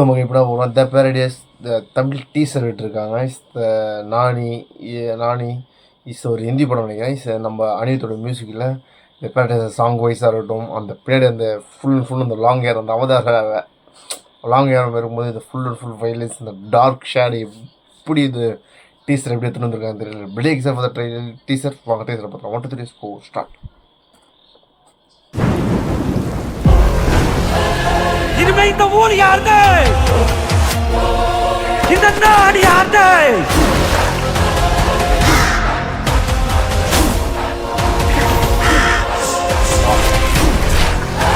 நமக்கு எப்படின்னா போகிறோம் த பேரடியஸ் தமிழ் டீசர் விட்டுருக்காங்க. நானி நானி ஒரு ஹிந்தி படம் நினைக்கிறேன். நம்ம அனிருத்தோட மியூசிக்கில் த பேரடியஸ் சாங் வைஸாக இருக்கட்டும், அந்த பின்னாடி அந்த ஃபுல் அண்ட் ஃபுல் அந்த லாங் ஹேர், அந்த அவதார லாங் ஹேர் வரும்போது இந்த ஃபுல் அண்ட் ஃபுல் வைலன்ஸ், இந்த டார்க் ஷேடு எப்படி இது டீசர் எப்படி எடுத்துகிட்டு வந்திருக்காங்க தெரியல. Play exam for the teaser வாங்க டீசரை பார்க்கலாம். 1 2 3 4 ஸ்டார்ட். இனிமே இந்த ஊர் யாருது? இந்த நாடு யாருது?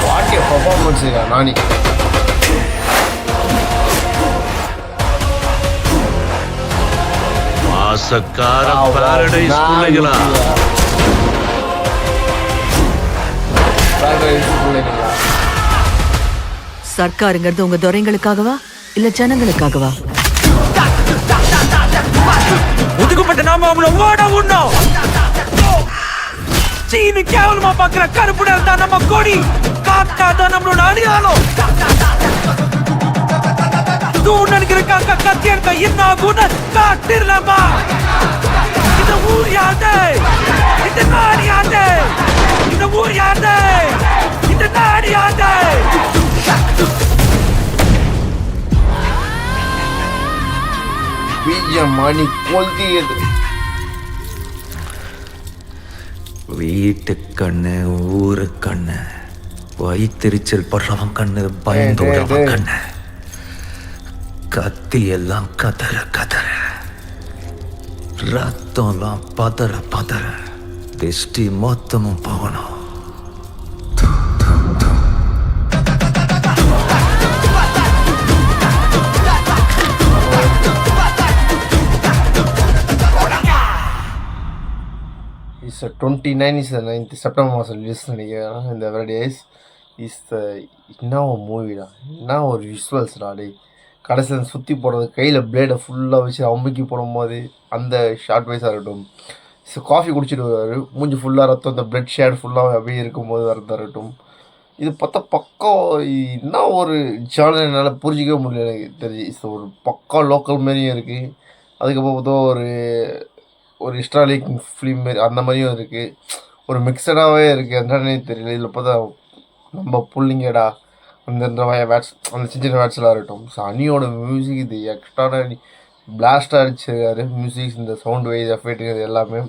வாட்டிய பர்ஃபார்மன்ஸ் நானி மாசக்கார பாரடைஸ் பிள்ளைகளா. சர்க்காருங்கிறது உங்க துரைங்களுக்காகவா இல்ல ஜனங்களுக்காகவா? ஒதுக்கப்பட்ட நாம அவங்கள ஓட உண்ணும். சீனு கேவலமா பாக்குற கருப்பு நிறம் தான் நம்ம கொடி, காக்காதான் நம்மளோட அடையாளம். தூண் நினைக்கிற காக்கா கத்தி எடுக்க என்ன ஆகும்னு காட்டிடலாமா? இந்த ஊர் யாரு? இந்த நாடு யாரு? இந்த ஊர் யாரு? இந்த நாடு யாரு? மணி கொல்தியது. வீட்டு கண்ணு ஊரு கண்ணு, வயிற்றுச்சல் படுறவன் கண்ணு, பயந்தோடவன் கண்ணு, கத்தி எல்லாம் கதற கதற, ரத்தம்லாம் பதற பதற, திஷ்டி மொத்தமும் போகணும். இஸ் 29 இஸ் 9th செப்டம்பர் மாதம் ரிலீஸ் நினைக்கிறேன். இந்த வெரைட்டிஸ் என்ன ஒரு மூவிடா, என்ன ஒரு விஷுவல்ஸ்டா. டே கடைசியில் சுற்றி போடுறது, கையில் பிளேடை ஃபுல்லாக வச்சு அம்புக்கி போடும்போது அந்த ஷார்ட் வைஸாக இருக்கட்டும். காஃபி குடிச்சிட்டு வருவார், மூஞ்சி ஃபுல்லாக ரத்தம், இந்த பிளட் ஷேட் ஃபுல்லாக அப்படியே இருக்கும்போது வரதாக இருக்கட்டும். இது பார்த்தா பக்கம் என்ன ஒரு ஜானர் என்னால் புரிஞ்சிக்கவே முடியல. எனக்கு தெரிஞ்சு ஒரு பக்கா லோக்கல் மாரியும் இருக்குது. அதுக்கப்புறம் பார்த்தா ஒரு ஹிஸ்டாரிக் ஃபிலிம் மாரி அந்த மாதிரியும் இருக்குது. ஒரு மிக்சடாகவே இருக்குது. என்னன்னே தெரியல. இதில் பார்த்தா நம்ம புள்ளிங்கடா அந்த வேட்ஸ், அந்த சின்ன சின்ன வேட்ஸ்லாம் இருக்கட்டும். ஸோ அனியோட மியூசிக் இது எக்ஸ்ட்ரானரி பிளாஸ்டாக அடிச்சிருக்காரு. மியூசிக்ஸ், இந்த சவுண்ட் வைஸ் எஃபெக்ட், இது எல்லாமே.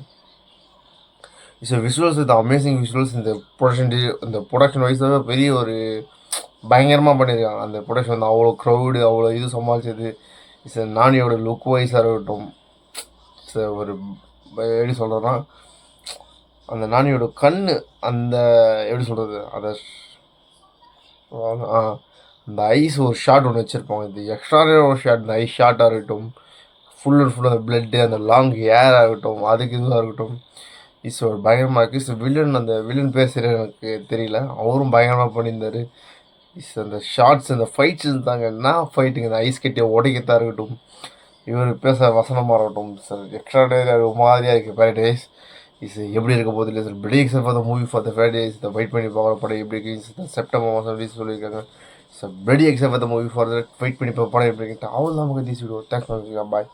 ஸோ விஷுவல்ஸ், இது அமேசிங் விஷுவல்ஸ். இந்த ப்ரொடக்ஷன் வைஸாகவே பெரிய ஒரு பயங்கரமாக பண்ணியிருக்காங்க. அந்த ப்ரொடக்ஷன் வந்து அவ்வளோ க்ரௌடு, அவ்வளோ இது சமாளிச்சது. நானியோட லுக் வைஸாக இருக்கட்டும். ஒரு எப்படி சொல்கிறதுனா, அந்த நானியோட கண், அந்த எப்படி சொல்கிறது, அதை அந்த ஐஸ் ஒரு ஷாட் ஒன்று வச்சுருப்பாங்க. இது எக்ஸ்ட்ரானரி ஒரு ஷாட். இந்த ஐஸ் ஷாட்டாக இருக்கட்டும், ஃபுல் அண்ட் ஃபுல் அந்த பிளட்டு, அந்த லாங் ஹேர் ஆகட்டும், அதுக்கு இதுவாக இருக்கட்டும். ஒரு பயங்கரமாக இருக்குது. அந்த வில்லன் பேர் சரி எனக்கு தெரியல, அவரும் பயங்கரமாக பண்ணியிருந்தார். அந்த ஷார்ட்ஸ், அந்த ஃபைட்ஸ் இருந்தாங்க. என்ன ஃபைட்டுங்க, அந்த ஐஸ் கட்டியை உடைக்கத்தான் இருக்கட்டும், இவர் பேச வசனமாக இருக்கட்டும். எக்ஸ்ட்ராடனரி மாதிரியாக இருக்குது. பேரடைஸ் எப்படி இருக்க போது இல்லை sir. Play exam for the movie for the paradise. இதை வெயிட் பண்ணி பார்க்குற படம் எப்படி இருக்குது. செப்டம்பர் மாதம் ரிலீஸ் சொல்லியிருக்காங்க. Play exam for the movie for the wait பண்ணி படம் எப்படி இருக்குது. அவ்வளோ நமக்கு these video. Thanks for bye.